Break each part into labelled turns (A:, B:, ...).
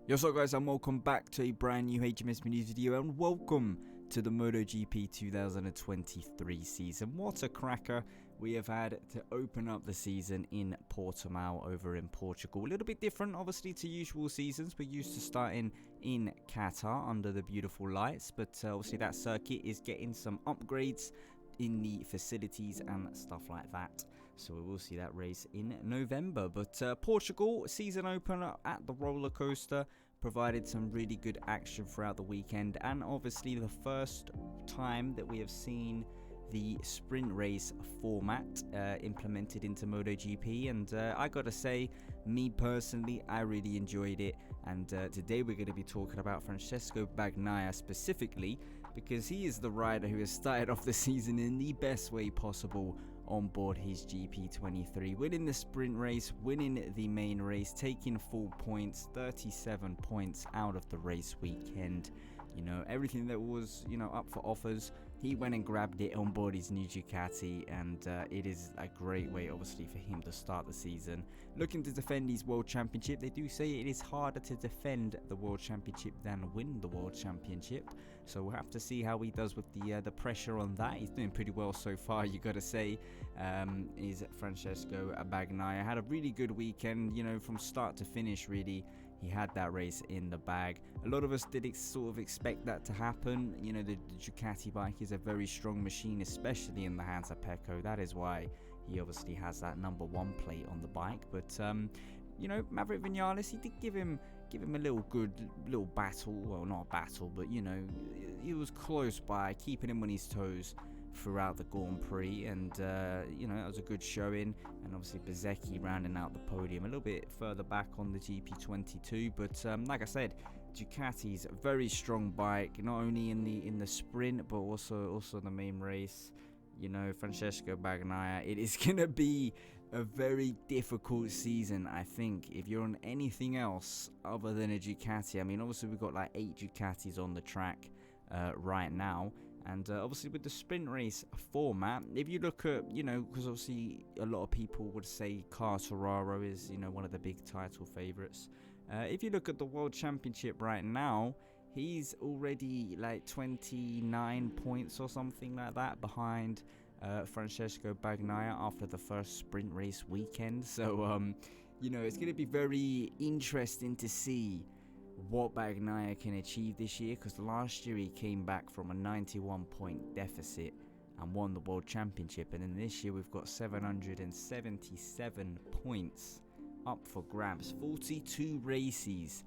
A: Yo, so guys, and welcome back to a brand new Hijomeatman news video, and welcome to the MotoGP 2023 season. What a cracker we have had to open up the season in Portimao over in Portugal. A little bit different, obviously, to usual seasons. We're used to starting in Qatar under the beautiful lights, but obviously that circuit is getting some upgrades in the facilities and stuff like that, so we will see that race in November. But Portugal season opener at the roller coaster provided some really good action throughout the weekend, and obviously the first time that we have seen the sprint race format implemented into MotoGP, and I gotta say, me personally, I really enjoyed it. And today we're going to be talking about Francesco Bagnaia specifically, because he is the rider who has started off the season in the best way possible on board his GP23, winning the sprint race, winning the main race, taking full points, 37 points out of the race weekend. You know, everything that was, up for offers, he went and grabbed it on board his new Ducati, and it is a great way, obviously, for him to start the season. Looking to defend his World Championship. They do say it is harder to defend the World Championship than win the World Championship, so we'll have to see how he does with the pressure on that. He's doing pretty well so far, you gotta say. Is Francesco Bagnaia had a really good weekend, from start to finish, really. He had that race in the bag. A lot of us did sort of expect that to happen. The Ducati bike is a very strong machine, especially in the hands of Pecco. That is why he obviously has that #1 plate on the bike. But Maverick Vinales, he did give him a little battle. Well, not a battle, but he was close by, keeping him on his toes throughout the Grand Prix, and that was a good showing. And obviously Bezzecchi rounding out the podium a little bit further back on the GP22. But like I said, Ducati's a very strong bike, not only in the sprint but also the main race. Francesco Bagnaia, it is gonna be a very difficult season, I think, if you're on anything else other than a Ducati. I mean, obviously we've got like 8 Ducatis on the track right now. And obviously with the sprint race format, if you look at, because obviously a lot of people would say Quartararo is, one of the big title favourites. If you look at the World Championship right now, he's already like 29 points or something like that behind Francesco Bagnaia after the first sprint race weekend. So, it's going to be very interesting to see what Bagnaia can achieve this year, because last year he came back from a 91 point deficit and won the World Championship, and then this year we've got 777 points up for grabs, 42 races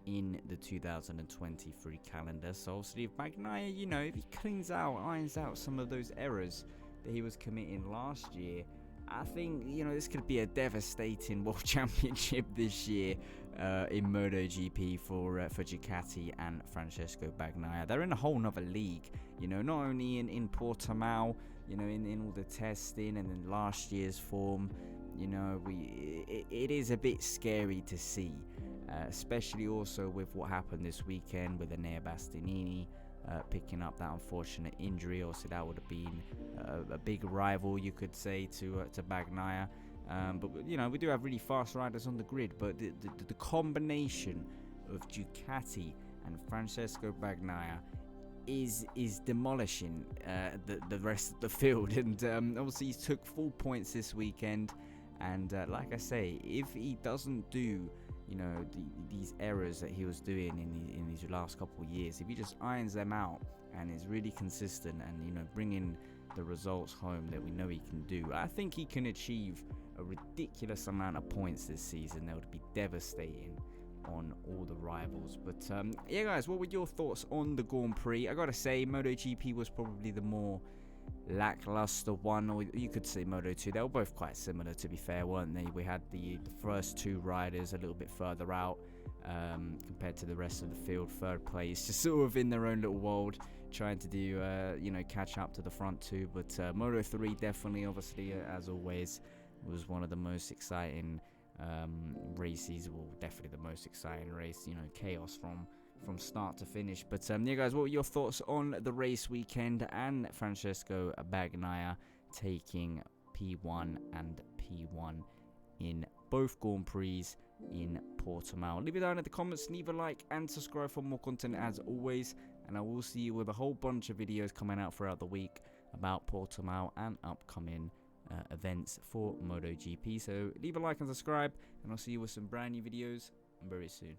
A: in the 2023 calendar. So obviously if Bagnaia, if he irons out some of those errors that he was committing last year, I think, this could be a devastating World Championship this year in MotoGP for Ducati and Francesco Bagnaia. They're in a whole nother league, not only in Portimao, in all the testing, and in last year's form. It is a bit scary to see, especially also with what happened this weekend with Enea Bastianini picking up that unfortunate injury. Also, that would have been a big rival, you could say, to Bagnaia. But we do have really fast riders on the grid. But the combination of Ducati and Francesco Bagnaia is demolishing the rest of the field. And obviously, he took full points this weekend. And like I say, if he doesn't do these errors that he was doing in these last couple of years, if he just irons them out and is really consistent and bringing the results home that we know he can do, I think he can achieve a ridiculous amount of points this season that would be devastating on all the rivals. But yeah guys, what were your thoughts on the Grand Prix? I gotta say, MotoGP was probably the more lackluster one, or you could say Moto2. They were both quite similar, to be fair, weren't they? We had the first 2 riders a little bit further out compared to the rest of the field. Third place, just sort of in their own little world, trying to do catch up to the front 2. But Moto3 definitely, obviously, as always, was one of the most exciting races. Well, definitely the most exciting race. Chaos from start to finish. But yeah guys, what were your thoughts on the race weekend and Francesco Bagnaia taking P1 and P1 in both Grand Prix in Portimao. Leave it down in the comments, leave a like and subscribe for more content as always, and I will see you with a whole bunch of videos coming out throughout the week about Portimao and upcoming events for MotoGP. So leave a like and subscribe, and I'll see you with some brand new videos very soon.